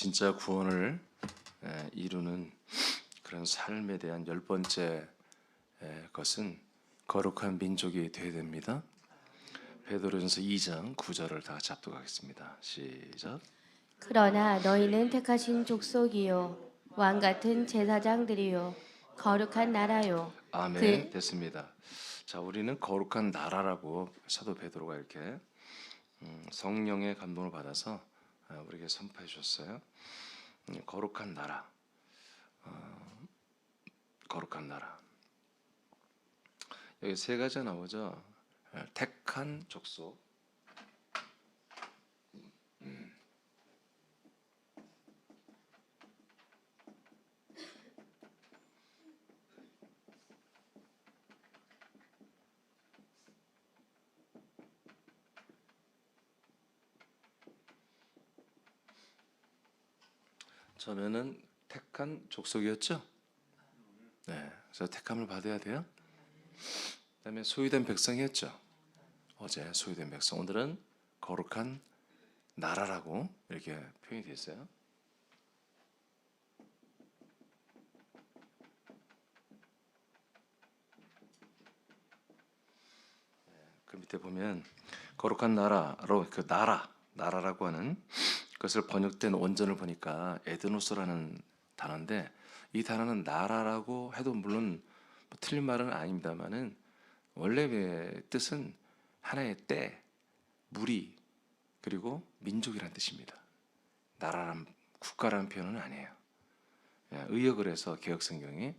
진짜 구원을 이루는 그런 삶에 대한 10번째 것은 거룩한 민족이 되어야 됩니다. 베드로전서 2장 9절을 다 같이 합독하겠습니다. 시작. 그러나 너희는 택하신 족속이요 왕 같은 제사장들이요 거룩한 나라요. 아멘. 됐습니다. 자, 우리는 거룩한 나라라고 사도 베드로가 이렇게 성령의 감동을 받아서 우리에게 선포해 주셨어요. 거룩한 나라, 거룩한 나라. 여기 세 가지가 나오죠. 택한 족속, 처음에는 택한 족속이었죠. 네, 그래서 택함을 받아야 돼요. 그다음에 소유된 백성이었죠. 어제 소유된 백성. 오늘은 거룩한 나라라고 이렇게 표현이 되어 있어요. 그 밑에 보면 거룩한 나라로 그 나라라고 하는 그것을 번역된 원전을 보니까 에드노스라는 단어인데, 이 단어는 나라라고 해도 물론 뭐 틀린 말은 아닙니다만은 원래 뜻은 하나의 때, 무리, 그리고 민족이란 뜻입니다. 나라란 국가라는 표현은 아니에요. 의역을 해서 개혁 성경이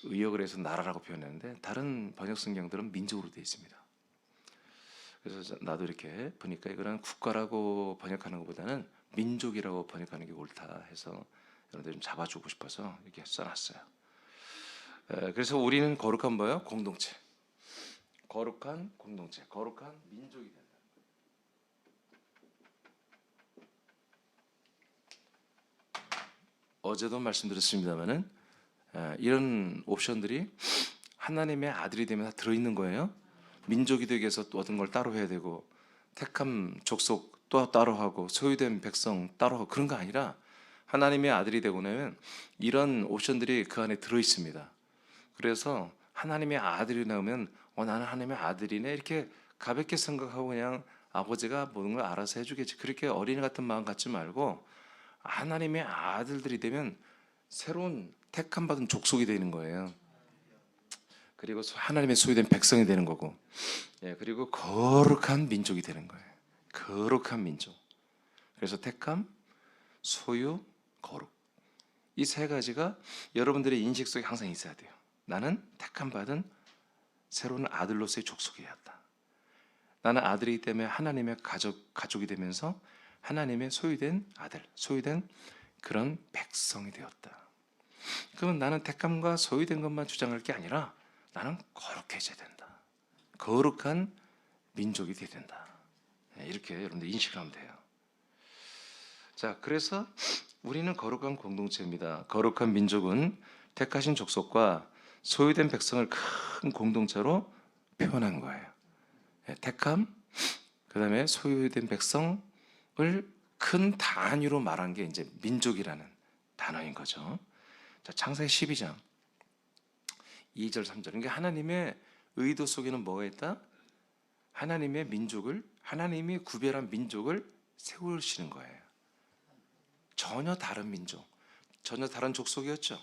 의역을 해서 나라라고 표현했는데 다른 번역 성경들은 민족으로 되어 있습니다. 그래서 나도 이렇게 보니까 이거는 국가라고 번역하는 것보다는 민족이라고 번역하는 게 옳다 해서 여러분들 좀 잡아주고 싶어서 이렇게 써놨어요. 그래서 우리는 거룩한 뭐예요? 공동체. 거룩한 공동체, 거룩한 민족이 된다. 어제도 말씀드렸습니다만은 이런 옵션들이 하나님의 아들이 되면 다 들어있는 거예요. 민족이 되기 위해서 또 어떤 걸 따로 해야 되고, 택함 족속 또 따로 하고, 소유된 백성 따로 하고, 그런 거 아니라 하나님의 아들이 되고 나면 이런 옵션들이 그 안에 들어있습니다. 그래서 하나님의 아들이 나오면 나는 하나님의 아들이네 이렇게 가볍게 생각하고 그냥 아버지가 모든 걸 알아서 해주겠지, 그렇게 어린이 같은 마음 갖지 말고 하나님의 아들들이 되면 새로운 택함 받은 족속이 되는 거예요. 그리고 하나님의 소유된 백성이 되는 거고, 그리고 거룩한 민족이 되는 거예요. 거룩한 민족. 그래서 택함, 소유, 거룩. 이 세 가지가 여러분들의 인식 속에 항상 있어야 돼요. 나는 택함 받은 새로운 아들로서의 족속이었다. 나는 아들이기 때문에 하나님의 가족이 되면서 하나님의 소유된 아들, 소유된 그런 백성이 되었다. 그러면 나는 택함과 소유된 것만 주장할 게 아니라 나는 거룩해져야 된다. 거룩한 민족이 되어야 된다. 이렇게 여러분들 인식을 하면 돼요. 자, 그래서 우리는 거룩한 공동체입니다. 거룩한 민족은 택하신 족속과 소유된 백성을 큰 공동체로 표현한 거예요. 택함, 그 다음에 소유된 백성을 큰 단위로 말한 게 이제 민족이라는 단어인 거죠. 자, 창세기 12장 2절 3절. 그러니까 하나님의 의도 속에는 뭐가 있다? 하나님의 민족을, 하나님이 구별한 민족을 세우시는 거예요. 전혀 다른 민족, 전혀 다른 족속이었죠.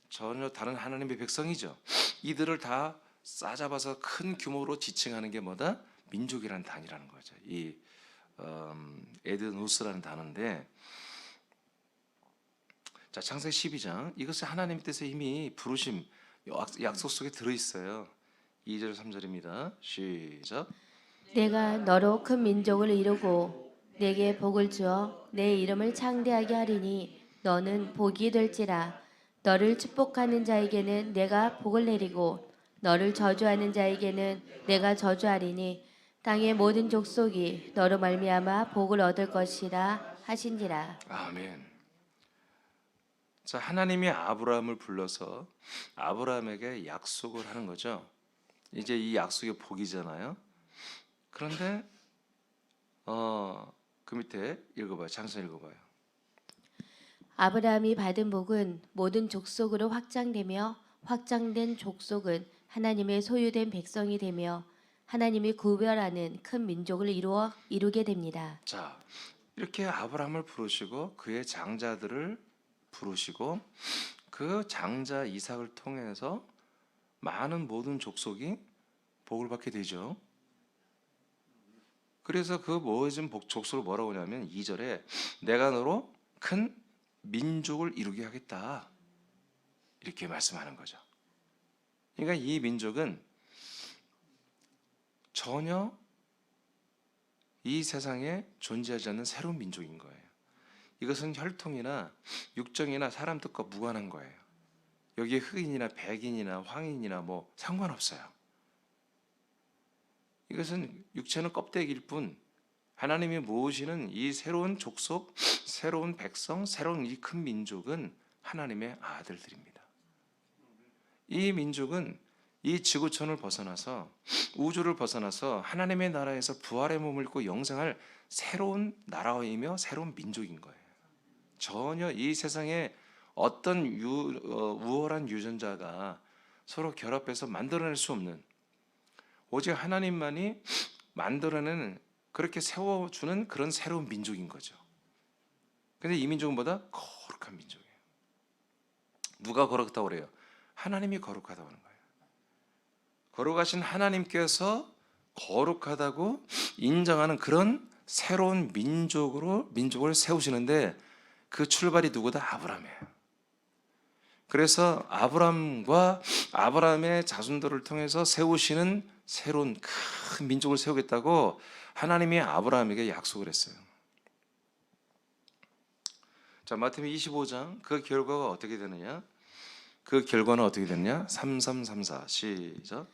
전혀 다른 하나님의 백성이죠. 이들을 다 싸잡아서 큰 규모로 지칭하는 게 뭐다? 민족이라는 단위라는 거죠. 이 에드노스라는 단어인데, 자, 창세기 12장, 이것이 하나님의 뜻에 이미 부르심, 약속 속에 들어있어요. 2절 3절입니다. 시작. 내가 너로 큰 민족을 이루고 내게 복을 주어 내 이름을 창대하게 하리니 너는 복이 될지라. 너를 축복하는 자에게는 내가 복을 내리고 너를 저주하는 자에게는 내가 저주하리니 땅의 모든 족속이 너로 말미암아 복을 얻을 것이라 하신지라. 아멘. 자, 하나님이 아브라함을 불러서 아브라함에게 약속을 하는 거죠. 이제 이 약속의 복이잖아요. 그런데 그 밑에 읽어봐요. 장선 읽어봐요. 아브라함이 받은 복은 모든 족속으로 확장되며 확장된 족속은 하나님의 소유된 백성이 되며 하나님이 구별하는 큰 민족을 이루게 됩니다. 자, 이렇게 아브라함을 부르시고 그의 장자들을 부르시고 그 장자 이삭을 통해서 많은 모든 족속이 복을 받게 되죠. 그래서 그 모든 족속을 뭐라고 하냐면 2절에 내가 너로 큰 민족을 이루게 하겠다. 이렇게 말씀하는 거죠. 그러니까 이 민족은 전혀 이 세상에 존재하지 않는 새로운 민족인 거예요. 이것은 혈통이나 육정이나 사람 뜻과 무관한 거예요. 여기에 흑인이나 백인이나 황인이나 뭐 상관없어요. 이것은 육체는 껍데기일 뿐 하나님이 모으시는 이 새로운 족속, 새로운 백성, 새로운 이 큰 민족은 하나님의 아들들입니다. 이 민족은 이 지구촌을 벗어나서 우주를 벗어나서 하나님의 나라에서 부활의 몸을 입고 영생할 새로운 나라이며 새로운 민족인 거예요. 전혀 이 세상에 어떤 우월한 유전자가 서로 결합해서 만들어낼 수 없는, 오직 하나님만이 만들어내는, 그렇게 세워주는 그런 새로운 민족인 거죠. 근데 이 민족은 보다 거룩한 민족이에요. 누가 거룩하다고 그래요? 하나님이 거룩하다고 하는 거예요. 거룩하신 하나님께서 거룩하다고 인정하는 그런 새로운 민족을 세우시는데 그 출발이 누구다? 아브라함이에요. 그래서 아브라함과 아브라함의 자손들을 통해서 세우시는 새로운 큰 민족을 세우겠다고 하나님이 아브라함에게 약속을 했어요. 자, 마태복음 25장 그 결과가 어떻게 되느냐? 그 결과는 어떻게 되느냐? 3334 시작.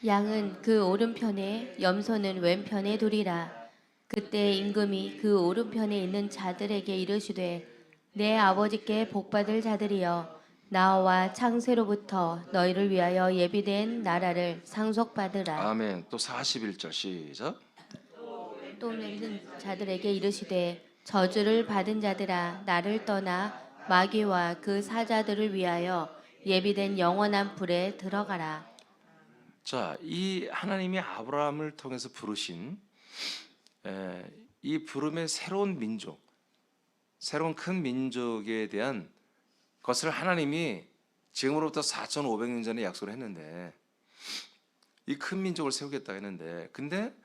양은 그 오른편에 염소는 왼편에 두리라. 그때 임금이 그 오른편에 있는 자들에게 이르시되 내 아버지께 복받을 자들이여 나와 창세로부터 너희를 위하여 예비된 나라를 상속받으라. 아멘. 또 41절 시작. 또 있는 자들에게 이르시되 저주를 받은 자들아 나를 떠나 마귀와 그 사자들을 위하여 예비된 영원한 불에 들어가라. 자, 이 하나님이 아브라함을 통해서 부르신 이 부름의 새로운 민족, 새로운 큰 민족에 대한 것을 하나님이 지금으로부터 4,500년 전에 약속을 했는데 이 큰 민족을 세우겠다 했는데 근데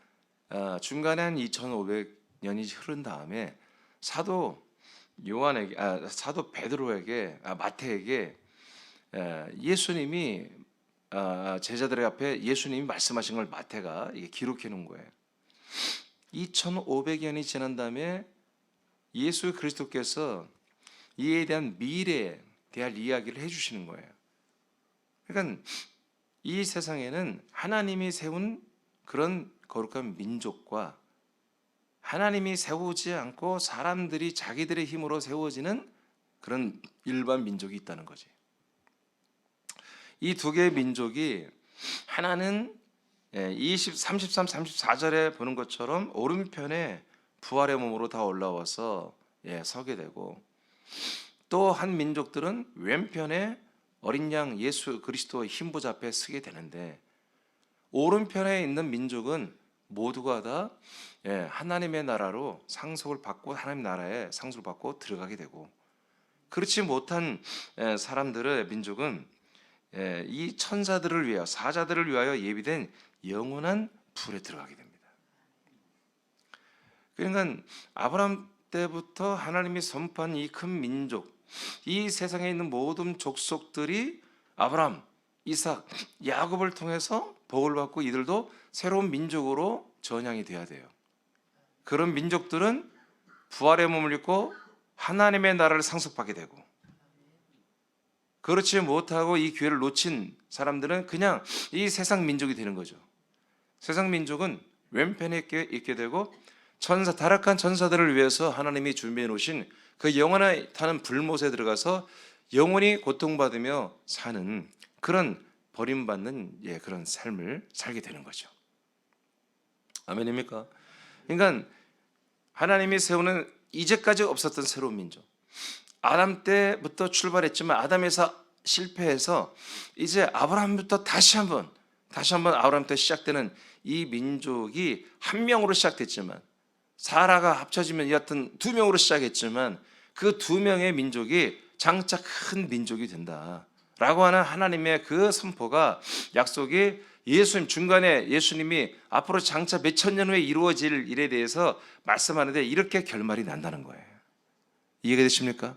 중간에 한 2,500년이 흐른 다음에 사도 요한에게 사도 베드로에게 마태에게 예수님이 제자들 앞에 예수님이 말씀하신 걸 마태가 이게 기록해 놓은 거예요. 2,500년이 지난 다음에 예수 그리스도께서 이에 대한 미래에 대한 이야기를 해주시는 거예요. 그러니까 이 세상에는 하나님이 세운 그런 거룩한 민족과 하나님이 세우지 않고 사람들이 자기들의 힘으로 세워지는 그런 일반 민족이 있다는 거지. 이 두 개의 민족이 하나는 33, 34절에 보는 것처럼 오른편에 부활의 몸으로 다 올라와서 서게 되고 또 한 민족들은 왼편에 어린 양 예수 그리스도의 힘 붙잡혀 서게 되는데 오른편에 있는 민족은 모두가 다 하나님의 나라로 상속을 받고 하나님 나라에 상속을 받고 들어가게 되고 그렇지 못한 사람들의 민족은 이 천사들을 위하여 사자들을 위하여 예비된 영원한 불에 들어가게 됩니다. 그러니까 아브라함 때부터 하나님이 선포한 이 큰 민족, 이 세상에 있는 모든 족속들이 아브라함, 이삭, 야곱을 통해서 복을 받고 이들도 새로운 민족으로 전향이 돼야 돼요. 그런 민족들은 부활의 몸을 입고 하나님의 나라를 상속받게 되고 그렇지 못하고 이 기회를 놓친 사람들은 그냥 이 세상 민족이 되는 거죠. 세상 민족은 왼편에 있게 되고 타락한 천사들을 위해서 하나님이 준비해 놓으신 그 영원히 타는 불못에 들어가서 영원히 고통받으며 사는 그런 버림받는 그런 삶을 살게 되는 거죠. 아멘입니까? 그러니까 하나님이 세우는 이제까지 없었던 새로운 민족, 아담 때부터 출발했지만 아담에서 실패해서 이제 아브라함부터 다시 한번 아브라함 때 시작되는 이 민족이 한 명으로 시작됐지만, 사라가 합쳐지면 여하튼 두 명으로 시작했지만 그 두 명의 민족이 장차 큰 민족이 된다라고 하는 하나님의 그 선포가, 약속이 예수님 중간에 예수님이 앞으로 장차 몇천 년 후에 이루어질 일에 대해서 말씀하는데 이렇게 결말이 난다는 거예요. 이해가 되십니까?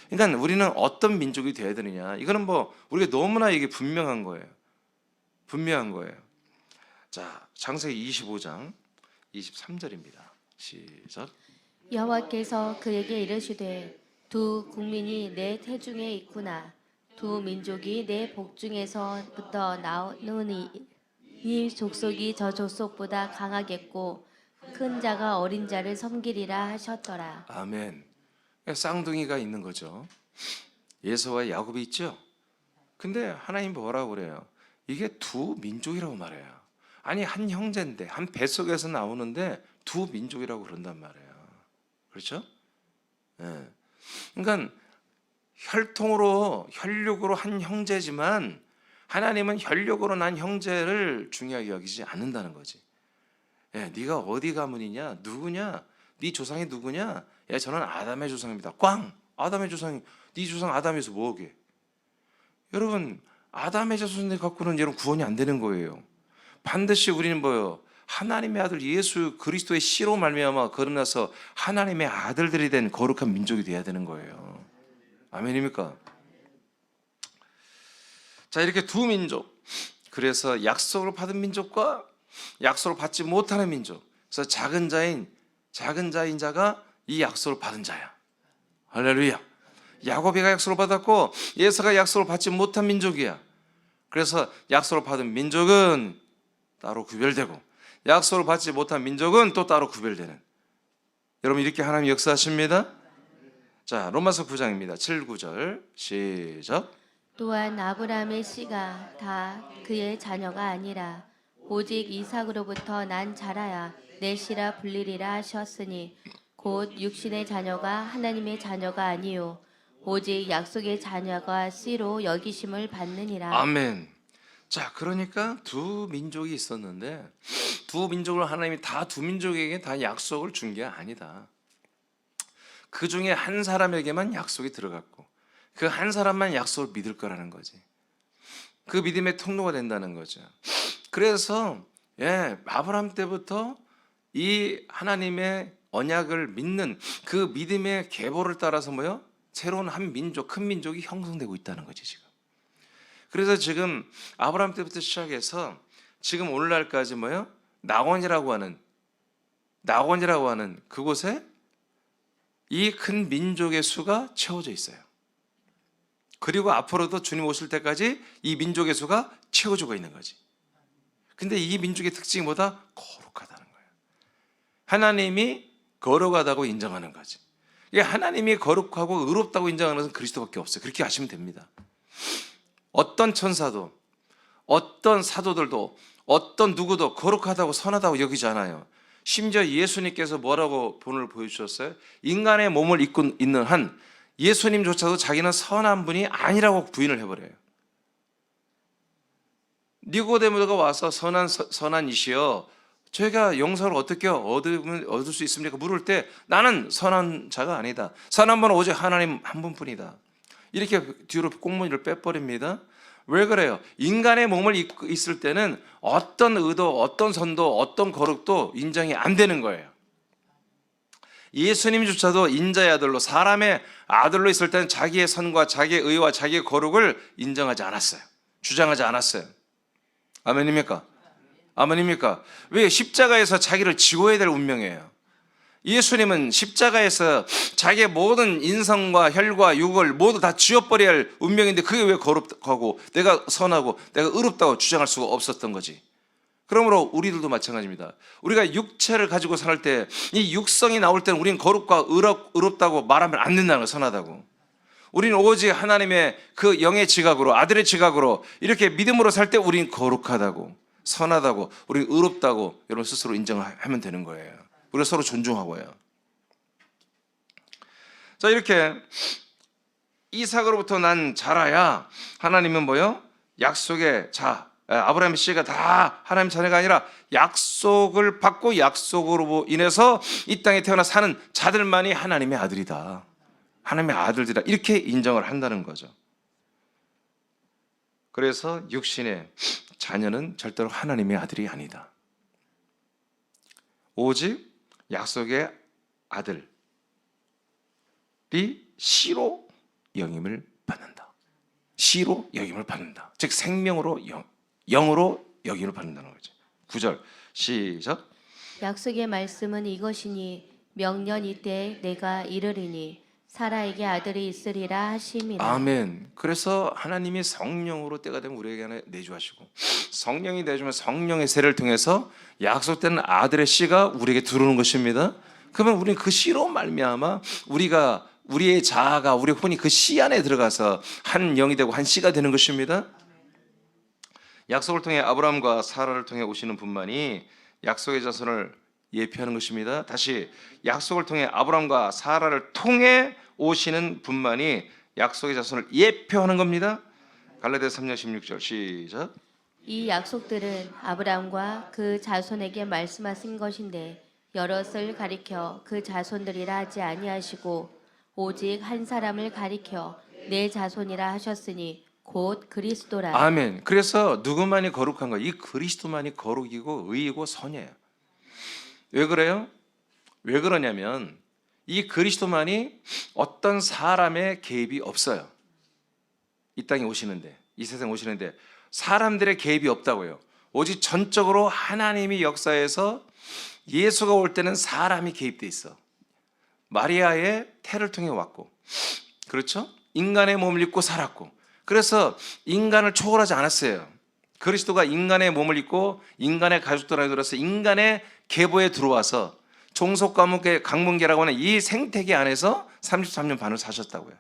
그러니까 우리는 어떤 민족이 되어야 되느냐, 이거는 뭐 우리가 너무나 이게 분명한 거예요. 분명한 거예요. 자, 창세기 25장 23절입니다. 시작. 여호와께서 그에게 이르시되 두 국민이 내 태중에 있구나. 두 민족이 내 복중에서부터 나오니 이 족속이 저 족속보다 강하겠고 큰 자가 어린 자를 섬기리라 하셨더라. 아멘. 쌍둥이가 있는 거죠. 예수와 야곱이 있죠. 근데 하나님 뭐라고 그래요? 이게 두 민족이라고 말해요. 아니, 한 형제인데, 한 뱃속에서 나오는데 두 민족이라고 그런단 말이에요. 그렇죠? 예. 그러니까 혈육으로 한 형제지만 하나님은 혈육으로 난 형제를 중요하게 여기지 않는다는 거지. 예, 네가 어디 가문이냐, 누구냐, 네 조상이 누구냐? 예, 저는 아담의 조상입니다. 꽝! 아담의 조상이, 네 조상 아담에서 뭐게? 여러분, 아담의 자손들 갖고는 여러분 구원이 안 되는 거예요. 반드시 우리는 뭐요? 하나님의 아들 예수 그리스도의 씨로 말미암아 거듭나서 하나님의 아들들이 된 거룩한 민족이 돼야 되는 거예요. 아멘입니까? 자, 이렇게 두 민족, 그래서 약속을 받은 민족과 약속을 받지 못하는 민족, 그래서 작은 자인 자가 이 약속을 받은 자야. 할렐루야. 야곱이가 약속을 받았고 예사가 약속을 받지 못한 민족이야. 그래서 약속을 받은 민족은 따로 구별되고 약속을 받지 못한 민족은 또 따로 구별되는, 여러분 이렇게 하나님이 역사하십니다. 자, 로마서 9장입니다. 7, 9절 시작. 또한 아브라함의 씨가 다 그의 자녀가 아니라 오직 이삭으로부터 난 자라야 내 씨라 불리리라 하셨으니 곧 육신의 자녀가 하나님의 자녀가 아니요 오직 약속의 자녀가 씨로 여기심을 받느니라. 아멘. 자, 그러니까 두 민족이 있었는데 두 민족을 하나님이 다 두 민족에게 다 약속을 준 게 아니다. 그 중에 한 사람에게만 약속이 들어갔고 그 한 사람만 약속을 믿을 거라는 거지. 그 믿음의 통로가 된다는 거죠. 그래서 아브라함 때부터 이 하나님의 언약을 믿는 그 믿음의 계보를 따라서 뭐요? 새로운 한 민족, 큰 민족이 형성되고 있다는 거지 지금. 그래서 지금 아브라함 때부터 시작해서 지금 오늘날까지 뭐요? 낙원이라고 하는 그곳에 이 큰 민족의 수가 채워져 있어요. 그리고 앞으로도 주님 오실 때까지 이 민족의 수가 채워지고 있는 거지. 근데 이 민족의 특징이 뭐다? 거룩하다는 거예요. 하나님이 거룩하다고 인정하는 거지. 하나님이 거룩하고 의롭다고 인정하는 것은 그리스도밖에 없어요. 그렇게 아시면 됩니다. 어떤 천사도, 어떤 사도들도, 어떤 누구도 거룩하다고 선하다고 여기지 않아요. 심지어 예수님께서 뭐라고 본을 보여주셨어요? 인간의 몸을 입고 있는 한 예수님조차도 자기는 선한 분이 아니라고 부인을 해버려요. 니고데모가 와서 선한 이시여, 저희가 영생을 어떻게 얻을 수 있습니까? 물을 때 나는 선한 자가 아니다. 선한 분은 오직 하나님 한 분뿐이다. 이렇게 뒤로 꽁무니를 빼버립니다. 왜 그래요? 인간의 몸을 입고 있을 때는 어떤 의도, 어떤 선도, 어떤 거룩도 인정이 안 되는 거예요. 예수님조차도 인자의 아들로, 사람의 아들로 있을 때는 자기의 선과 자기의 의와 자기의 거룩을 인정하지 않았어요. 주장하지 않았어요. 아멘입니까? 아멘입니까? 왜? 십자가에서 자기를 지워야 될 운명이에요. 예수님은 십자가에서 자기의 모든 인성과 혈과 육을 모두 다 지워버려야 할 운명인데 그게 왜 거룩하고 내가 선하고 내가 의롭다고 주장할 수가 없었던 거지. 그러므로 우리들도 마찬가지입니다. 우리가 육체를 가지고 살 때 이 육성이 나올 때는 우리는 거룩과 의롭다고 말하면 안 된다는 거예요. 선하다고. 우리는 오직 하나님의 그 영의 지각으로, 아들의 지각으로 이렇게 믿음으로 살 때 우리는 거룩하다고, 선하다고, 우리는 의롭다고 여러분 스스로 인정하면 되는 거예요. 우리가 서로 존중하고요. 자, 이렇게 이삭으로부터 난 자라야 하나님은 뭐요? 약속의 자, 아브라함의 씨가 다 하나님 자녀가 아니라 약속을 받고 약속으로 인해서 이 땅에 태어나 사는 자들만이 하나님의 아들이다. 하나님의 아들들이다. 이렇게 인정을 한다는 거죠. 그래서 육신의 자녀는 절대로 하나님의 아들이 아니다. 오직 약속의 아들이 씨로 영임을 받는다. 씨로 영임을 받는다. 즉 생명으로 영으로 영임을 받는다는 거죠. 9절 시작. 약속의 말씀은 이것이니 명년 이때 내가 이르리니 사라에게 아들이 있으리라 하심이라. 아멘. 그래서 하나님이 성령으로 때가 되면 우리에게 내주하시고 성령이 내주면 성령의 세를 통해서 약속된 아들의 씨가 우리에게 들어오는 것입니다. 그러면 우리는 그 씨로 말미암아 우리의 자아가 우리 혼이 그 씨 안에 들어가서 한 영이 되고 한 씨가 되는 것입니다. 약속을 통해 아브라함과 사라를 통해 오시는 분만이 약속의 자손을 예표하는 것입니다. 다시 약속을 통해 아브라함과 사라를 통해 오시는 분만이 약속의 자손을 예표하는 겁니다. 갈라디아서 3장 16절 시작. 이 약속들은 아브라함과 그 자손에게 말씀하신 것인데 여럿을 가리켜 그 자손들이라 하지 아니하시고 오직 한 사람을 가리켜 내 자손이라 하셨으니 곧 그리스도라. 아멘. 그래서 누구만이 거룩한 거예요? 이 그리스도만이 거룩이고 의이고 선이에요. 왜 그래요? 왜 그러냐면 이 그리스도만이 어떤 사람의 개입이 없어요. 이 땅에 오시는데, 이 세상에 오시는데 사람들의 개입이 없다고요. 오직 전적으로 하나님이 역사에서 예수가 올 때는 사람이 개입돼 있어. 마리아의 태를 통해 왔고, 그렇죠? 인간의 몸을 입고 살았고, 그래서 인간을 초월하지 않았어요. 그리스도가 인간의 몸을 입고 인간의 가족들 안에 들어서 인간의 계보에 들어와서 종속과목의 강문계라고 하는 이 생태계 안에서 33년 반을 사셨다고요.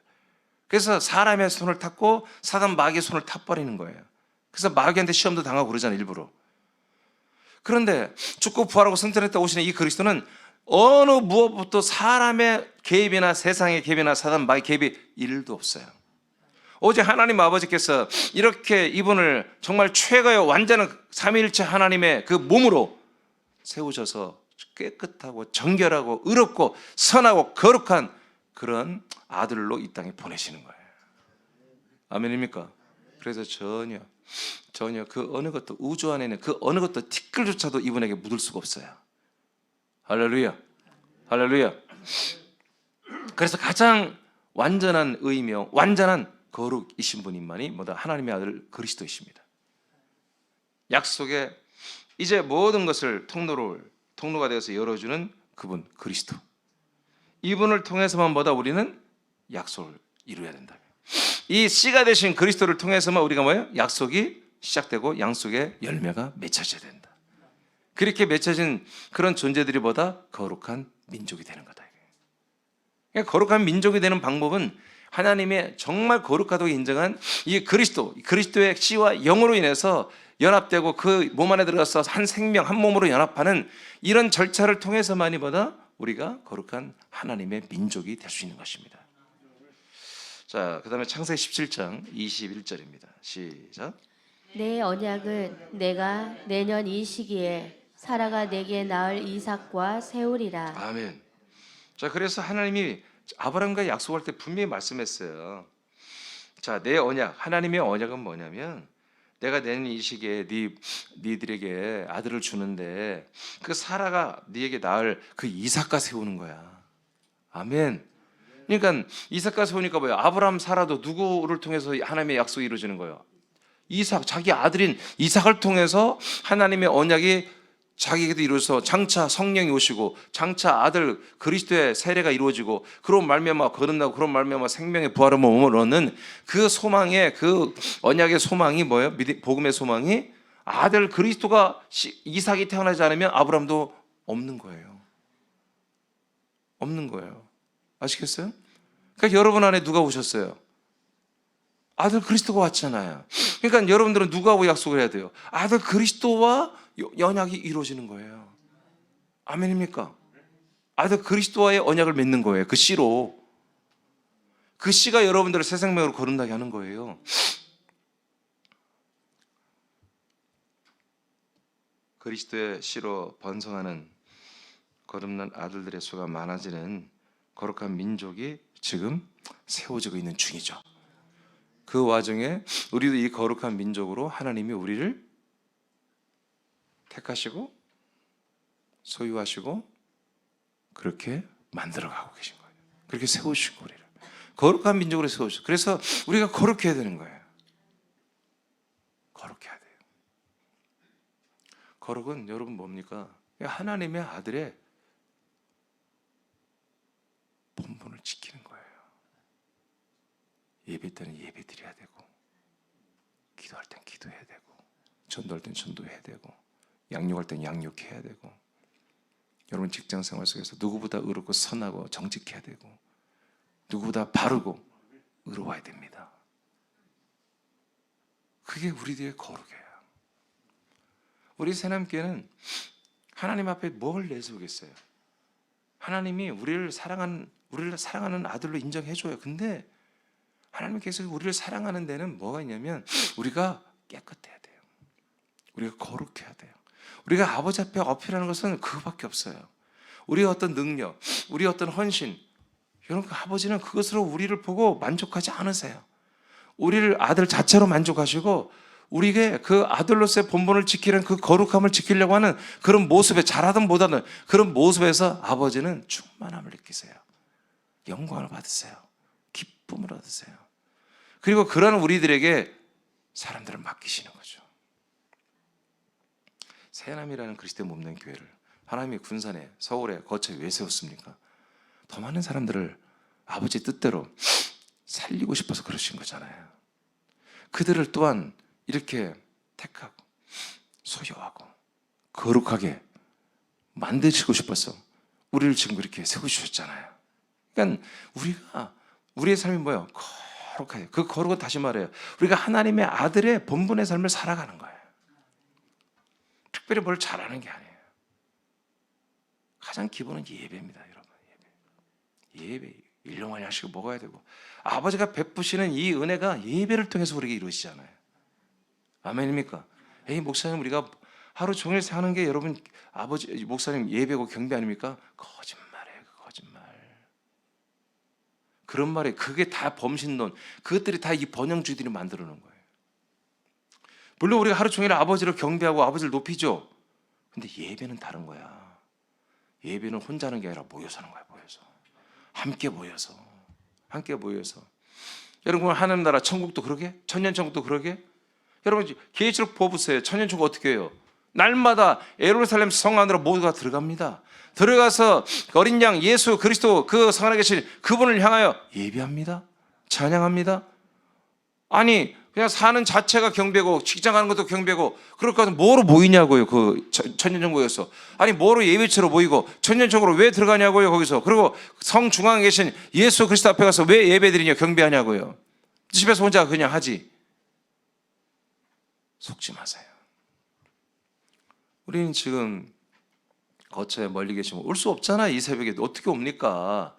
그래서 사람의 손을 탔고 사단 마귀의 손을 타버리는 거예요. 그래서 마귀한테 시험도 당하고 그러잖아요, 일부러. 그런데 죽고 부활하고 승천했다 오시는 이 그리스도는 어느 무엇부터 사람의 개입이나 세상의 개입이나 사단 마귀의 개입이 일도 없어요. 오직 하나님 아버지께서 이렇게 이분을 정말 최고의 완전한 삼위일체 하나님의 그 몸으로 세우셔서 깨끗하고 정결하고 의롭고 선하고 거룩한 그런 아들로 이 땅에 보내시는 거예요. 아멘입니까? 그래서 전혀 그 어느 것도 우주 안에 있는 그 어느 것도 티끌조차도 이분에게 묻을 수가 없어요. 할렐루야, 할렐루야. 그래서 가장 완전한 의며 완전한 거룩이신 분인만이 뭐다 하나님의 아들 그리스도이십니다. 약속에 이제 모든 것을 통로가 되어서 열어주는 그분 그리스도. 이분을 통해서만 뭐다 우리는 약속을 이루어야 된다. 이 씨가 되신 그리스도를 통해서만 우리가 뭐예요? 약속이 시작되고 양속의 열매가 맺혀져야 된다. 그렇게 맺혀진 그런 존재들이 보다 거룩한 민족이 되는 거다. 그러니까 거룩한 민족이 되는 방법은 하나님의 정말 거룩하다고 인정한 이 그리스도의 씨와 영으로 인해서 연합되고 그 몸 안에 들어가서 한 생명, 한 몸으로 연합하는 이런 절차를 통해서만이 보다 우리가 거룩한 하나님의 민족이 될 수 있는 것입니다. 자, 그 다음에 창세기 17장 21절입니다. 시작. 내 언약은 내가 내년 이 시기에 사라가 내게 낳을 이삭과 세우리라. 아멘. 자, 그래서 하나님이 아브라함과 약속할 때 분명히 말씀했어요. 자, 내 언약, 하나님의 언약은 뭐냐면 내가 내년 이 시기에 니들에게 아들을 주는데 그 사라가 네에게 낳을 그 이삭과 세우는 거야. 아멘. 그러니까 이삭과 세우니까 뭐예요? 아브라함 사라도 누구를 통해서 하나님의 약속이 이루어지는 거예요? 이삭, 자기 아들인 이삭을 통해서 하나님의 언약이 자기에게도 이루어서 장차 성령이 오시고 장차 아들 그리스도의 세례가 이루어지고 그런 말미암아 거듭나고 그런 말미암아 생명의 부활을 몸을 얻는 그 소망의 그 언약의 소망이 뭐예요? 복음의 소망이 아들 그리스도가 이삭이 태어나지 않으면 아브라함도 없는 거예요. 없는 거예요. 아시겠어요? 그러니까 여러분 안에 누가 오셨어요? 아들 그리스도가 왔잖아요. 그러니까 여러분들은 누구하고 약속을 해야 돼요? 아들 그리스도와 언약이 이루어지는 거예요. 아멘입니까? 아들 그리스도와의 언약을 맺는 거예요. 그 씨로. 그 씨가 여러분들을 새 생명으로 거듭나게 하는 거예요. 그리스도의 씨로 번성하는 거듭난 아들들의 수가 많아지는 거룩한 민족이 지금 세워지고 있는 중이죠. 그 와중에 우리도 이 거룩한 민족으로 하나님이 우리를 택하시고 소유하시고 그렇게 만들어가고 계신 거예요. 그렇게 세우시고 우리를 거룩한 민족으로 세우시고, 그래서 우리가 거룩해야 되는 거예요. 거룩해야 돼요. 거룩은 여러분 뭡니까? 하나님의 아들의 본분을 지키는 거예요. 예배 때는 예배 드려야 되고, 기도할 땐 기도해야 되고, 전도할 땐 전도해야 되고, 양육할 땐 양육해야 되고, 여러분 직장 생활 속에서 누구보다 의롭고 선하고 정직해야 되고, 누구보다 바르고 의로워야 됩니다. 그게 우리들의 거룩이에요. 우리 새남교회는 하나님 앞에 뭘 내세우겠어요? 하나님이 우리를 사랑하는 아들로 인정해줘요. 근데 하나님께서 우리를 사랑하는 데는 뭐가 있냐면 우리가 깨끗해야 돼요. 우리가 거룩해야 돼요. 우리가 아버지 앞에 어필하는 것은 그거밖에 없어요. 우리의 어떤 능력, 우리의 어떤 헌신, 여러분 아버지는 그것으로 우리를 보고 만족하지 않으세요. 우리를 아들 자체로 만족하시고 우리에게 그 아들로서의 본분을 지키는 그 거룩함을 지키려고 하는 그런 모습에, 잘하든 못하든 그런 모습에서 아버지는 충만함을 느끼세요. 영광을 받으세요. 기쁨을 얻으세요. 그리고 그런 우리들에게 사람들을 맡기시는 거죠. 새남이라는 그리스도의 몸된 교회를 하나님이 군산에, 서울에, 거처에 왜 세웠습니까? 더 많은 사람들을 아버지 뜻대로 살리고 싶어서 그러신 거잖아요. 그들을 또한 이렇게 택하고 소유하고 거룩하게 만드시고 싶어서 우리를 지금 그렇게 세우셨잖아요. 그러니까 우리의 삶이 뭐예요? 거룩해요. 그 거룩은 다시 말해요, 우리가 하나님의 아들의 본분의 삶을 살아가는 거예요. 특별히 뭘 잘하는 게 아니에요. 가장 기본은 예배입니다, 여러분. 예배 일용할 양식을 먹어야 되고, 아버지가 베푸시는 이 은혜가 예배를 통해서 우리에게 이루어지잖아요. 아멘입니까? 에이 목사님, 우리가 하루 종일 사는 게 여러분 아버지 목사님 예배고 경배 아닙니까? 거짓말이에요. 거짓말. 그런 말에 그게 다 범신론, 그것들이 다 이 번영주의들이 만들어 놓은 거예요. 물론 우리가 하루 종일 아버지를 경배하고 아버지를 높이죠. 근데 예배는 다른 거야. 예배는 혼자 하는 게 아니라 모여서 하는 거야. 모여서 함께 모여서. 여러분 하나님 나라 천국도 그러게, 천년천국도 그러게. 여러분 계시록 뽑으세요. 천년천국 어떻게 해요? 날마다 예루살렘 성 안으로 모두가 들어갑니다. 들어가서 어린 양 예수 그리스도 그 성 안에 계신 그분을 향하여 예배합니다. 찬양합니다. 아니 그냥 사는 자체가 경배고, 직장 가는 것도 경배고, 그럴 거면 뭐로 모이냐고요. 그 천년천국에서. 아니 뭐로 예배처로 모이고 천년천국으로 왜 들어가냐고요. 거기서. 그리고 성 중앙에 계신 예수 그리스도 앞에 가서 왜 예배드리냐, 경배하냐고요. 집에서 혼자 그냥 하지. 속지 마세요. 우리는 지금 거처에 멀리 계시면 올 수 없잖아. 이 새벽에 어떻게 옵니까?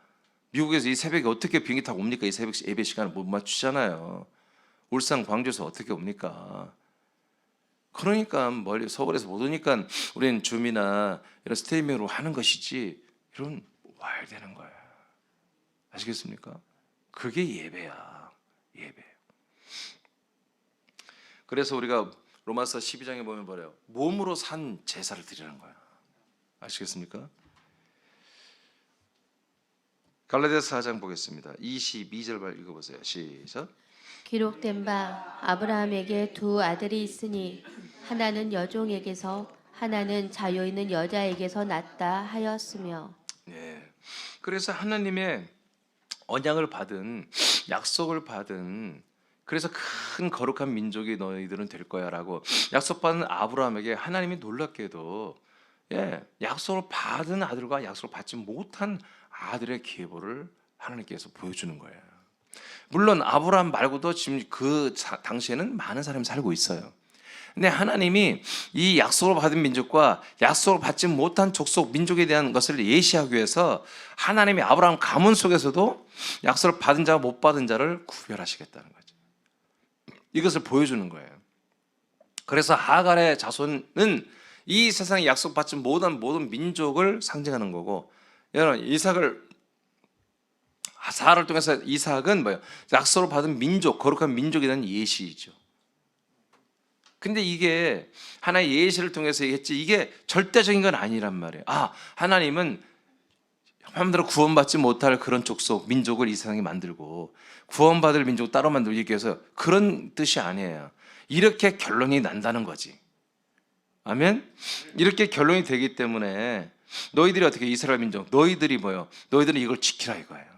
미국에서 이 새벽에 어떻게 비행기 타고 옵니까? 이 새벽 예배 시간을 못 맞추잖아요. 울산, 광주에서 어떻게 옵니까? 그러니까 멀리 서울에서 못 오니까 우리는 줌이나 이런 스트리밍으로 하는 것이지, 이런 와야 되는 거예요. 아시겠습니까? 그게 예배야. 예배. 그래서 우리가 로마서 12장에 보면 뭐래요? 몸으로 산 제사를 드리는 거야. 아시겠습니까? 갈라디아서 4장 보겠습니다. 22절 읽어보세요. 시작. 기록된 바 아브라함에게 두 아들이 있으니 하나는 여종에게서 하나는 자유 있는 여자에게서 났다 하였으며. 네. 그래서 하나님의 언약을 받은, 약속을 받은, 그래서 큰 거룩한 민족이 너희들은 될 거야라고 약속받은 아브라함에게 하나님이 놀랍게도 약속을 받은 아들과 약속을 받지 못한 아들의 계보를 하나님께서 보여주는 거예요. 물론 아브라함 말고도 지금 그 당시에는 많은 사람이 살고 있어요. 근데 하나님이 이 약속을 받은 민족과 약속을 받지 못한 족속 민족에 대한 것을 예시하기 위해서 하나님이 아브라함 가문 속에서도 약속을 받은 자와 못 받은 자를 구별하시겠다는 거죠. 이것을 보여주는 거예요. 그래서 하갈의 자손은 이 세상에 약속받지 못한 모든 민족을 상징하는 거고, 여러분 사라를 통해서 이삭은 뭐예요? 약속을 받은 민족, 거룩한 민족에 대한 예시이죠. 근데 이게 하나의 예시를 통해서 얘기했지, 이게 절대적인 건 아니란 말이에요. 하나님은 사람들은 구원받지 못할 그런 족속, 민족을 이 세상에 만들고 구원받을 민족 따로 만들기 위해서, 그런 뜻이 아니에요. 이렇게 결론이 난다는 거지. 아멘? 이렇게 결론이 되기 때문에 너희들이 어떻게, 이스라엘 민족, 너희들이 뭐요? 너희들은 이걸 지키라 이거예요.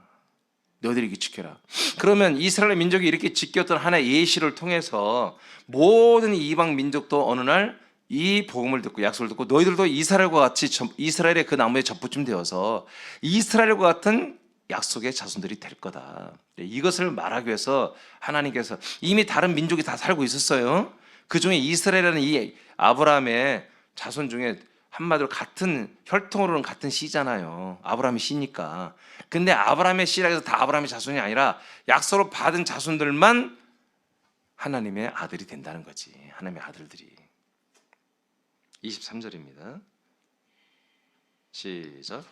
너희들이 이렇게 지켜라. 그러면 이스라엘 민족이 이렇게 지켰던 하나의 예시를 통해서 모든 이방 민족도 어느 날 이 복음을 듣고 약속을 듣고 너희들도 이스라엘과 같이 이스라엘의 그 나무에 접붙임 되어서 이스라엘과 같은 약속의 자손들이 될 거다. 이것을 말하기 위해서 하나님께서 이미 다른 민족이 다 살고 있었어요. 그 중에 이스라엘이라는 이 아브라함의 자손 중에 한마디로 같은 혈통으로는 같은 씨잖아요. 아브라함이 씨니까. 근데 아브라함의 씨라 해서 다 아브라함의 자손이 아니라 약속을 받은 자손들만 하나님의 아들이 된다는 거지. 하나님의 아들들이. 23절입니다. 시작.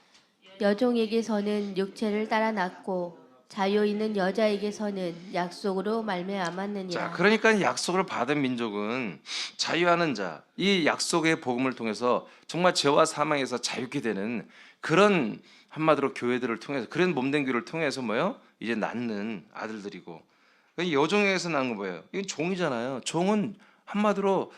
여종에게서는 육체를 따라 낳고 자유 있는 여자에게서는 약속으로 자, 말미암았느니라. 그러니까 약속을 받은 민족은 자유하는 자, 이 약속의 복음을 통해서 정말 죄와 사망에서 자유케 되는 그런, 한마디로 교회들을 통해서, 그런 몸된 교회를 통해서 뭐요? 이제 낳는 아들들이고, 여종에게서 낳은 건 뭐예요? 이건 종이잖아요. 종은 한마디로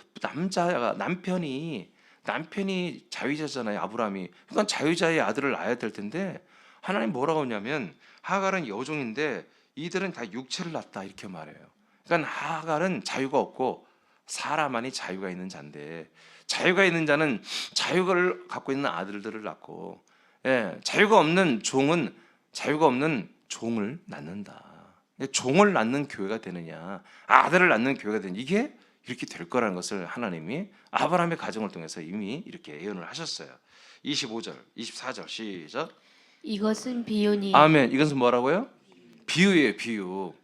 남편이 자유자잖아요. 아브라함이. 그러니까 자유자의 아들을 낳아야 될 텐데 하나님 뭐라고 하냐면, 하갈은 여종인데 이들은 다 육체를 낳았다 이렇게 말해요. 그러니까 하갈은 자유가 없고 사라만이 자유가 있는 자인데, 자유가 있는 자는 자유를 갖고 있는 아들들을 낳고, 자유가 없는 종은 자유가 없는 종을 낳는다. 종을 낳는 교회가 되느냐, 아들을 낳는 교회가 되느냐, 이게 이렇게 될 거라는 것을 하나님이 아브라함의 가정을 통해서 이미 이렇게 예언을 하셨어요. 25절, 24절 시작. 이것은 비유니. 아멘. 이것은 뭐라고요? 비유예요, 비유.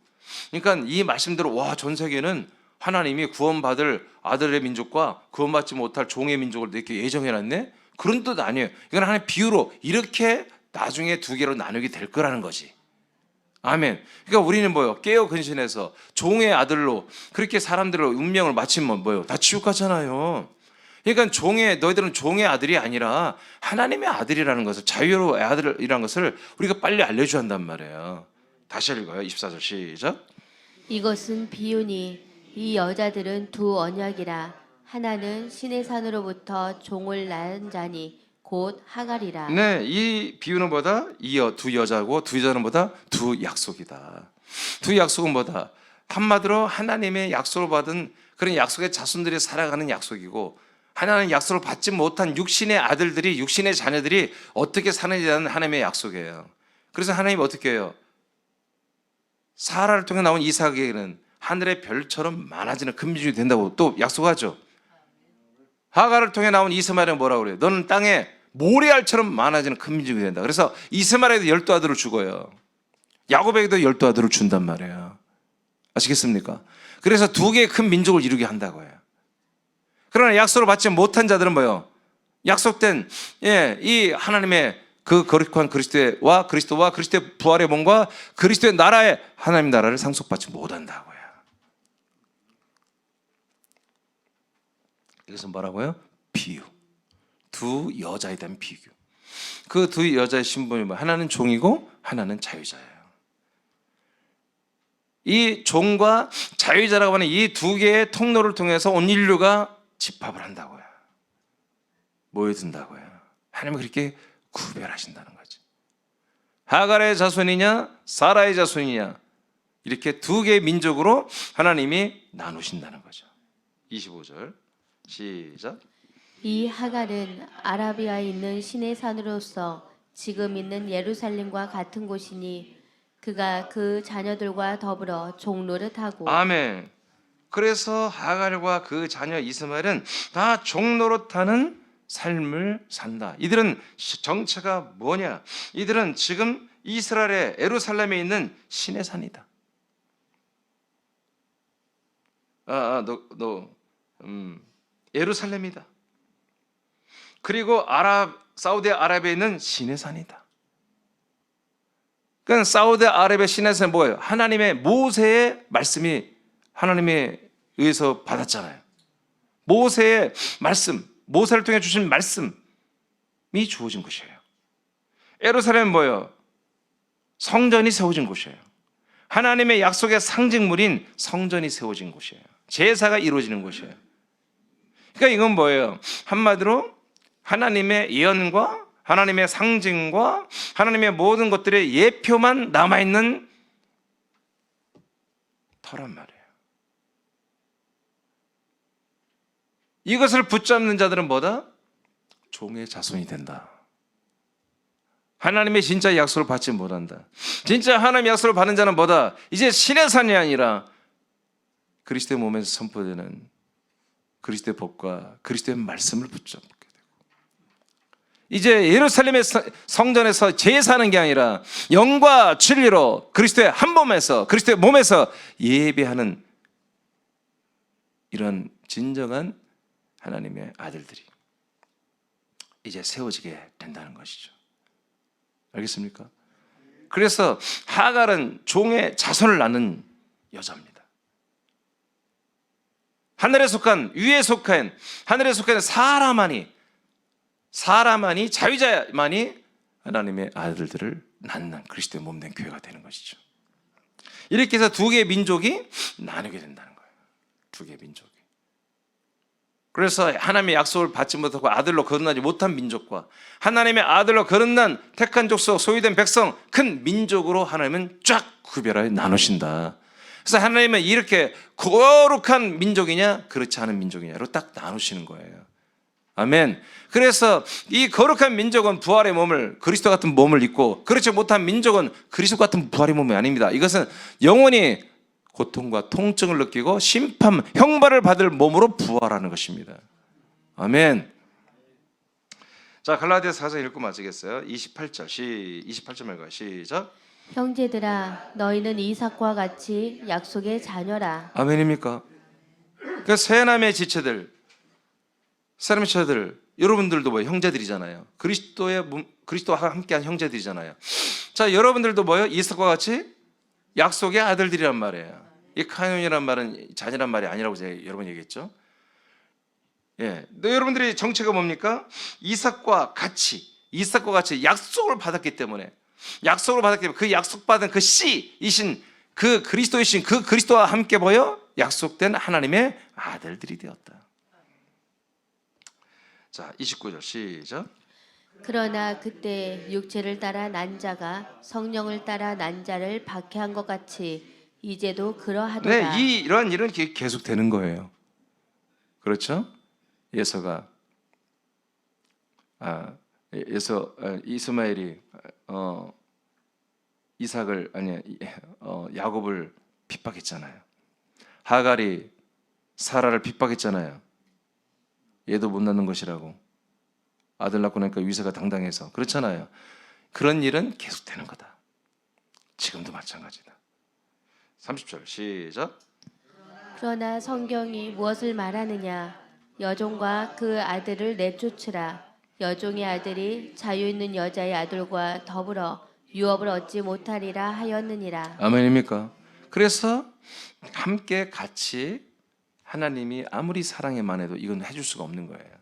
그러니까 이 말씀대로 전 세계는 하나님이 구원받을 아들의 민족과 구원받지 못할 종의 민족을 이렇게 예정해놨네? 그런 뜻 아니에요. 이건 하나의 비유로 이렇게 나중에 두 개로 나누게 될 거라는 거지. 아멘. 그러니까 우리는 뭐요? 깨어 근신해서 종의 아들로 그렇게 사람들의 운명을 마치면 뭐요? 다 지옥 가잖아요. 그러니까 너희들은 종의 아들이 아니라 하나님의 아들이라는 것을, 자유로운 아들이라는 것을 우리가 빨리 알려줘야 한단 말이에요. 다시 읽어요. 24절 시작. 이것은 비유니 이 여자들은 두 언약이라. 하나는 신의 산으로부터 종을 낳은 자니 곧 하갈이라. 네, 이 비유는 뭐다? 두 여자고, 두 여자는 뭐다? 두 약속이다. 두 약속은 뭐다? 한마디로 하나님의 약속을 받은 그런 약속의 자손들이 살아가는 약속이고, 하나는 약속을 받지 못한 육신의 아들들이, 육신의 자녀들이 어떻게 사는지에 대한 하나님의 약속이에요. 그래서 하나님이 어떻게 해요? 사라를 통해 나온 이삭에게는 하늘의 별처럼 많아지는 큰 민족이 된다고 또 약속하죠. 하갈을 통해 나온 이스마엘은 뭐라고 그래요? 너는 땅에 모래알처럼 많아지는 큰 민족이 된다. 그래서 이스마엘에도 12아들을 주고요, 야곱에게도 12아들을 준단 말이에요. 아시겠습니까? 그래서 두 개의 큰 민족을 이루게 한다고 해요. 그러나 약속을 받지 못한 자들은 뭐예요? 약속된 이 하나님의 그 거룩한 그리스도와 그리스도의 부활의 몸과 그리스도의 나라의 하나님 나라를 상속받지 못한다고 해요. 이것은 뭐라고요? 비유. 두 여자에 대한 비유. 그 두 여자의 신분이 뭐예요? 하나는 종이고 하나는 자유자예요. 이 종과 자유자라고 하는 이 두 개의 통로를 통해서 온 인류가 집합을 한다고요. 모여든다고요. 하나님은 그렇게 구별하신다는 거죠. 하갈의 자손이냐 사라의 자손이냐, 이렇게 두 개의 민족으로 하나님이 나누신다는 거죠. 25절 시작. 이 하갈은 아라비아에 있는 신의 산으로서 지금 있는 예루살렘과 같은 곳이니 그가 그 자녀들과 더불어 종노릇하고. 아멘. 그래서 하갈과 그 자녀 이스마엘은 다 종노릇하는 삶을 산다. 이들은 정체가 뭐냐? 이들은 지금 이스라엘의 예루살렘에 있는 신의 산이다. 예루살렘이다. 그리고 사우디아라비아에 있는 신의 산이다. 그러니까 사우디아라비아 신의 산은 뭐예요? 하나님의 모세의 말씀이 하나님에 의해서 받았잖아요. 모세의 말씀, 모세를 통해 주신 말씀이 주어진 곳이에요. 예루살렘은 뭐예요? 성전이 세워진 곳이에요. 하나님의 약속의 상징물인 성전이 세워진 곳이에요. 제사가 이루어지는 곳이에요. 그러니까 이건 뭐예요? 한마디로 하나님의 예언과 하나님의 상징과 하나님의 모든 것들의 예표만 남아있는 터란 말이에요. 이것을 붙잡는 자들은 뭐다? 종의 자손이 된다. 하나님의 진짜 약속을 받지 못한다. 진짜 하나님의 약속을 받는 자는 뭐다? 이제 신의 산이 아니라 그리스도의 몸에서 선포되는 그리스도의 법과 그리스도의 말씀을 붙잡게 되고, 이제 예루살렘의 성전에서 제사하는 게 아니라 영과 진리로 그리스도의 한 몸에서, 그리스도의 몸에서 예배하는 이런 진정한 하나님의 아들들이 이제 세워지게 된다는 것이죠. 알겠습니까? 그래서 하갈은 종의 자손을 낳는 여자입니다. 하늘에 속한, 위에 속한, 하늘에 속한 사람만이 자유자만이 하나님의 아들들을 낳는 그리스도의 몸된 교회가 되는 것이죠. 이렇게 해서 두 개의 민족이 나누게 된다는 거예요. 두 개의 민족이. 그래서 하나님의 약속을 받지 못하고 아들로 거듭나지 못한 민족과 하나님의 아들로 거듭난 택한 족속, 소유된 백성, 큰 민족으로 하나님은 쫙 구별하여 나누신다. 그래서 하나님은 이렇게 거룩한 민족이냐 그렇지 않은 민족이냐로 딱 나누시는 거예요. 아멘. 그래서 이 거룩한 민족은 부활의 몸을, 그리스도 같은 몸을 입고, 그렇지 못한 민족은 그리스도 같은 부활의 몸이 아닙니다. 이것은 영원히 고통과 통증을 느끼고 심판, 형벌을 받을 몸으로 부활하는 것입니다. 아멘. 자, 갈라디아서 4장 읽고 마치겠어요. 28절 말고 시작. 형제들아, 너희는 이삭과 같이 약속의 자녀라. 아멘입니까? 그러니까 새남의 지체들, 여러분들도 뭐 형제들이잖아요. 그리스도와 함께한 형제들이잖아요. 자, 여러분들도 뭐예요? 이삭과 같이 약속의 아들들이란 말이에요. 이 카인이란 말은 자녀란 말이 아니라고 제가 여러 번 얘기했죠. 예, 여러분들의 정체가 뭡니까? 이삭과 같이 약속을 받았기 때문에 그 약속받은 그 씨이신 그 그리스도이신 그 그리스도와 함께 보여 약속된 하나님의 아들들이 되었다. 자, 29절 시작. 그러나 그때 육체를 따라 난 자가 성령을 따라 난 자를 박해한 것 같이 이제도 그러하도다. 네, 이러한 일은 계속 되는 거예요. 그렇죠? 이스마엘이 야곱을 핍박했잖아요. 하갈이 사라를 핍박했잖아요. 얘도 못 낳는 것이라고. 아들 낳고 나니까 위세가 당당해서. 그렇잖아요. 그런 일은 계속되는 거다. 지금도 마찬가지다. 30절 시작. 그러나 성경이 무엇을 말하느냐? 여종과 그 아들을 내쫓으라. 여종의 아들이 자유 있는 여자의 아들과 더불어 유업을 얻지 못하리라 하였느니라. 아멘입니까? 그래서 함께 같이 하나님이 아무리 사랑해만 해도 이건 해줄 수가 없는 거예요.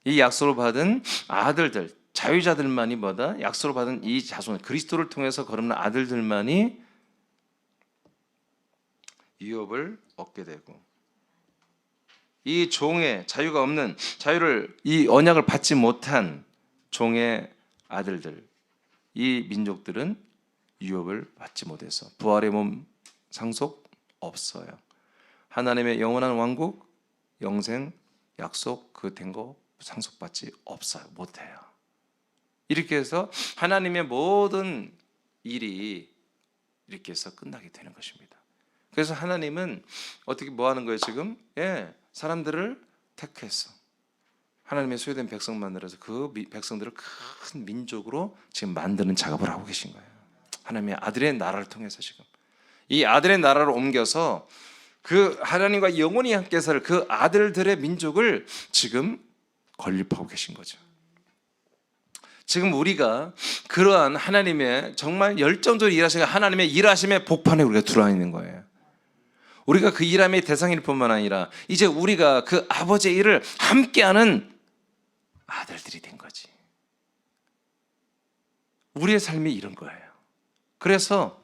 이 약속을 받은 아들들, 자유자들만이 뭐다? 약속을 받은 이 자손, 그리스도를 통해서 거듭난 아들들만이 유업을 얻게 되고, 이 종의 자유가 없는, 이 언약을 받지 못한 종의 아들들, 이 민족들은 유업을 받지 못해서 부활의 몸 상속 없어요. 하나님의 영원한 왕국, 영생, 약속 그 된 거 상속받지 없어요. 못해요. 이렇게 해서 하나님의 모든 일이 이렇게 해서 끝나게 되는 것입니다. 그래서 하나님은 어떻게 뭐 하는 거예요 지금? 사람들을 택했어. 하나님의 소유된 백성 만들어서 그 백성들을 큰 민족으로 지금 만드는 작업을 하고 계신 거예요. 하나님의 아들의 나라를 통해서 지금 이 아들의 나라를 옮겨서 그 하나님과 영원히 함께 살 그 아들들의 민족을 지금 건립하고 계신 거죠. 지금 우리가 그러한 하나님의 정말 열정적으로 일하시는 하나님의 일하심의 복판에 우리가 들어와 있는 거예요. 우리가 그 일함의 대상일 뿐만 아니라 이제 우리가 그 아버지의 일을 함께하는 아들들이 된 거지. 우리의 삶이 이런 거예요. 그래서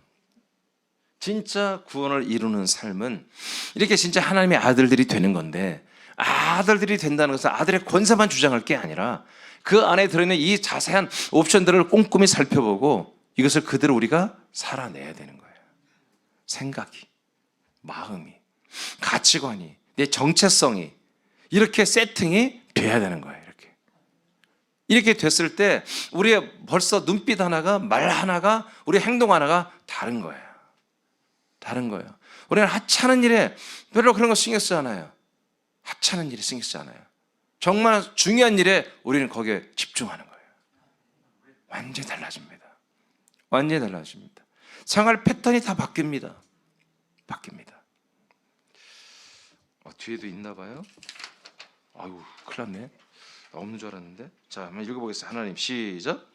진짜 구원을 이루는 삶은 이렇게 진짜 하나님의 아들들이 되는 건데, 아들들이 된다는 것은 아들의 권세만 주장할 게 아니라 그 안에 들어있는 이 자세한 옵션들을 꼼꼼히 살펴보고 이것을 그대로 우리가 살아내야 되는 거예요. 생각이, 마음이, 가치관이, 내 정체성이 이렇게 세팅이 돼야 되는 거예요. 이렇게 됐을 때 우리의 벌써 눈빛 하나가, 말 하나가, 우리 행동 하나가 다른 거예요. 다른 거예요. 우리는 하찮은 일에 별로 그런 거 신경 쓰지 않아요. 하찮은 일에 신경 쓰지 않아요. 정말 중요한 일에 우리는 거기에 집중하는 거예요. 완전히 달라집니다. 완전히 달라집니다. 생활 패턴이 다 바뀝니다. 바뀝니다. 뒤에도 있나 봐요. 아이고, 큰일 났네. 없는 줄 알았는데. 자, 한번 읽어보겠습니다. 하나님, 시작.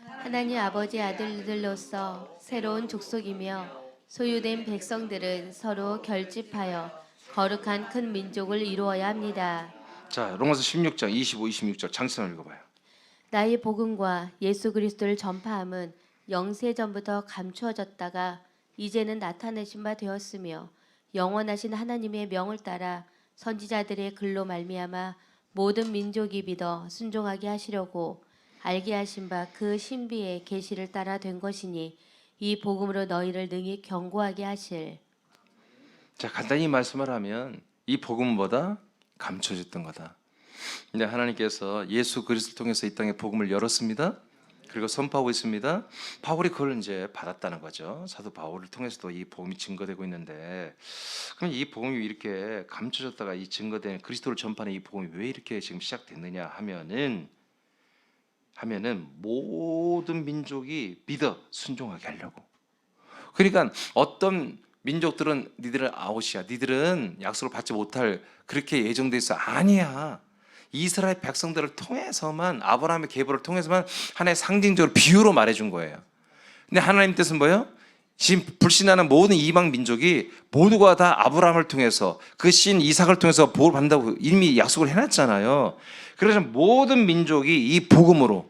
하나님 아버지 아들들로서 새로운 족속이며 소유된 백성들은 서로 결집하여 거룩한 큰 민족을 이루어야 합니다. 자, 로마서 16장 25, 26절 장시선 읽어봐요. 나의 복음과 예수 그리스도를 전파함은 영세 전부터 감추어졌다가 이제는 나타내신 바 되었으며 영원하신 하나님의 명을 따라 선지자들의 글로 말미암아 모든 민족이 믿어 순종하게 하시려고 알게 하신 바 그 신비의 계시를 따라 된 것이니 이 복음으로 너희를 능히 견고하게 하실. 자, 간단히 말씀을 하면 이 복음보다 감춰졌던 거다. 근데 하나님께서 예수 그리스도를 통해서 이 땅에 복음을 열었습니다. 그리고 선포하고 있습니다. 바울이 그걸 이제 받았다는 거죠. 사도 바울을 통해서도 이 복음이 증거되고 있는데, 그럼 이 복음이 이렇게 감춰졌다가 이 증거된 그리스도를 전파하는 이 복음이 왜 이렇게 지금 시작됐느냐 하면은 모든 민족이 믿어 순종하게 하려고. 그러니까 어떤 민족들은 니들은 아웃이야, 니들은 약속을 받지 못할 그렇게 예정돼 있어. 아니야. 이스라엘 백성들을 통해서만, 아브라함의 계보를 통해서만 하나의 상징적으로 비유로 말해준 거예요. 근데 하나님 뜻은 뭐예요? 지금 불신하는 모든 이방 민족이 모두가 다 아브라함을 통해서 그 신 이삭을 통해서 복을 받는다고 이미 약속을 해놨잖아요. 그래서 모든 민족이 이 복음으로,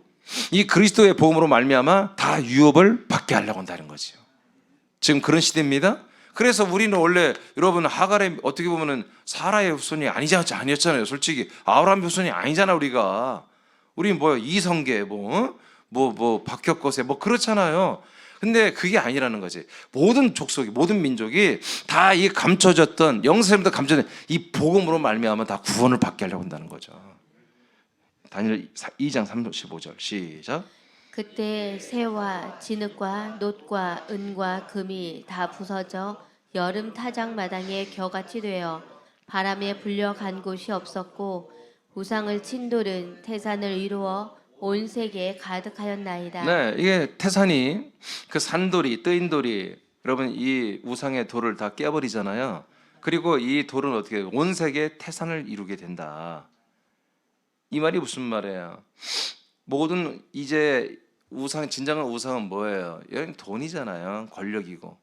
이 그리스도의 복음으로 말미암아 다 유업을 받게 하려고 한다는 거죠. 지금 그런 시대입니다. 그래서 우리는 원래 여러분 하갈의 어떻게 보면은 사라의 후손이 아니었잖아요. 솔직히 아브라함의 후손이 아니잖아. 우리 뭐야, 이성계 뭐 박혁거세 뭐 그렇잖아요. 근데 그게 아니라는 거지. 모든 족속이, 모든 민족이 다 이 감춰졌던, 영세부터 감춰진 이 복음으로 말미암아 다 구원을 받게 하려고 한다는 거죠. 다니엘 2장 35절 시작. 그때 새와 진흙과 놋과 은과 금이 다 부서져 여름 타작 마당에 겨같이 되어 바람에 불려간 곳이 없었고 우상을 친 돌은 태산을 이루어 온 세계에 가득하였나이다. 네, 이게 태산이 그 산돌이, 뜨인 돌이, 여러분 이 우상의 돌을 다 깨버리잖아요. 그리고 이 돌은 어떻게 온 세계에 태산을 이루게 된다. 이 말이 무슨 말이에요? 모든 이제 우상, 진정한 우상은 뭐예요? 여기 돈이잖아요. 권력이고.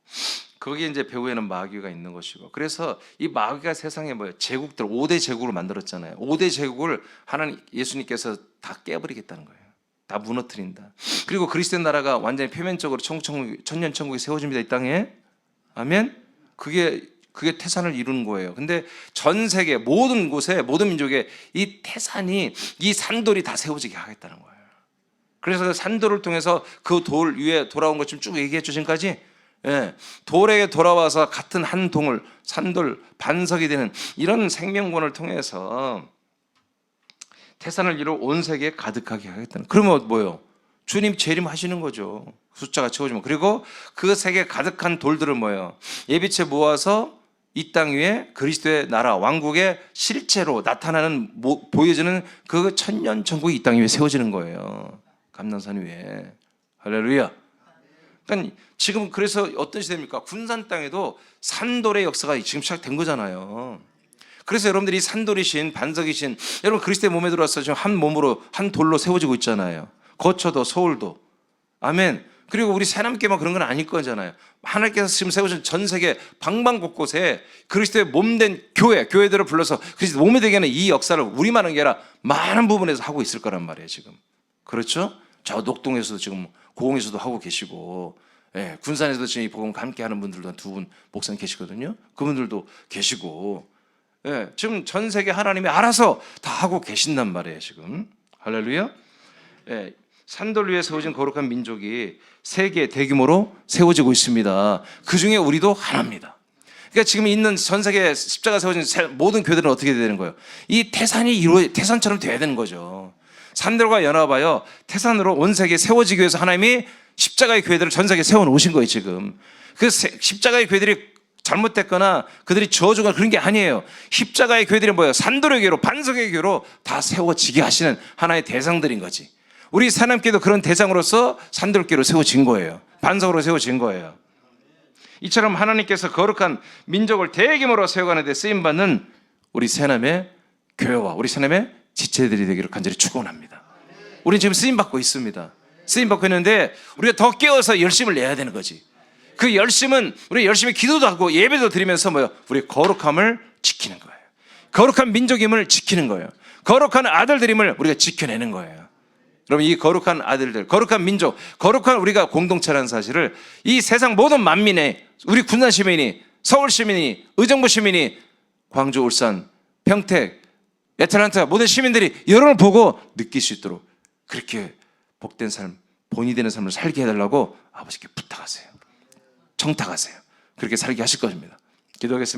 거기에 이제 배후에는 마귀가 있는 것이고. 그래서 이 마귀가 세상에 뭐예요? 제국들, 5대 제국을 만들었잖아요. 5대 제국을 하나님, 예수님께서 다 깨버리겠다는 거예요. 다 무너뜨린다. 그리고 그리스도의 나라가 완전히 표면적으로 천년 천국이 세워집니다. 이 땅에. 아멘. 그게 태산을 이루는 거예요. 근데 전 세계 모든 곳에, 모든 민족에 이 태산이, 이 산돌이 다 세워지게 하겠다는 거예요. 그래서 그 산돌을 통해서 그 돌 위에 돌아온 것 좀 쭉 얘기했죠 지금까지. 돌에게 돌아와서 같은 한 동을, 산돌 반석이 되는 이런 생명권을 통해서 태산을 이루어 온 세계에 가득하게 하겠다는. 그러면 뭐예요? 주님 재림하시는 거죠. 숫자가 채워지면, 그리고 그 세계 가득한 돌들을 뭐예요? 예비채 모아서 이 땅 위에 그리스도의 나라 왕국의 실체로 나타나는 보여지는 그 천년 천국이 이 땅 위에 세워지는 거예요. 감난산 위에. 할렐루야. 그러니까 지금 그래서 어떤 시대입니까? 군산 땅에도 산돌의 역사가 지금 시작된 거잖아요. 그래서 여러분들이 산돌이신 반석이신 여러분 그리스도의 몸에 들어와서 지금 한 몸으로 한 돌로 세워지고 있잖아요. 거처도 서울도. 아멘. 그리고 우리 새남교만 그런 건 아닐 거잖아요. 하나님께서 지금 세우신 전 세계 방방곳곳에 그리스도의 몸된 교회들을 불러서 그리스도 몸이 되게 하는 이 역사를 우리만 하는 게 아니라 많은 부분에서 하고 있을 거란 말이에요 지금. 그렇죠? 저 녹동에서도 지금 고흥에서도 하고 계시고, 예, 군산에서도 지금 이 복음 함께 하는 분들도 두 분 목사님 계시거든요. 그분들도 계시고, 예, 지금 전 세계 하나님이 알아서 다 하고 계신단 말이에요 지금. 할렐루야. 예, 산돌 위에 세워진 거룩한 민족이 세계 대규모로 세워지고 있습니다. 그 중에 우리도 하나입니다. 그러니까 지금 있는 전 세계 십자가 세워진 모든 교회들은 어떻게 되는 거예요? 이 태산처럼 돼야 되는 거죠. 산들과 연합하여 태산으로 온 세계에 세워지기 위해서 하나님이 십자가의 교회들을 전 세계에 세워놓으신 거예요 지금. 그 십자가의 교회들이 잘못됐거나 그들이 저주거나 그런 게 아니에요. 십자가의 교회들이 뭐예요? 산돌의 교회로, 반석의 교회로 다 세워지게 하시는 하나의 대상들인 거지. 우리 새남교회도 그런 대상으로서 산돌교회로 세워진 거예요. 반석으로 세워진 거예요. 이처럼 하나님께서 거룩한 민족을 대규모로 세워가는 데 쓰임받는 우리 새남의 교회와 우리 새남의 지체들이 되기를 간절히 축원합니다. 우리는 지금 쓰임받고 있습니다. 쓰임받고 있는데 우리가 더 깨어서 열심을 내야 되는 거지. 그 열심은 우리 열심히 기도도 하고 예배도 드리면서 뭐요? 우리 거룩함을 지키는 거예요. 거룩한 민족임을 지키는 거예요. 거룩한 아들들임을 우리가 지켜내는 거예요. 여러분 이 거룩한 아들들, 거룩한 민족, 거룩한 우리가 공동체라는 사실을 이 세상 모든 만민의 우리 군산 시민이, 서울 시민이, 의정부 시민이, 광주, 울산, 평택, 애틀란타 모든 시민들이 여러분을 보고 느낄 수 있도록 그렇게 복된 삶, 본이 되는 삶을 살게 해달라고 아버지께 부탁하세요. 청탁하세요. 그렇게 살게 하실 것입니다. 기도하겠습니다.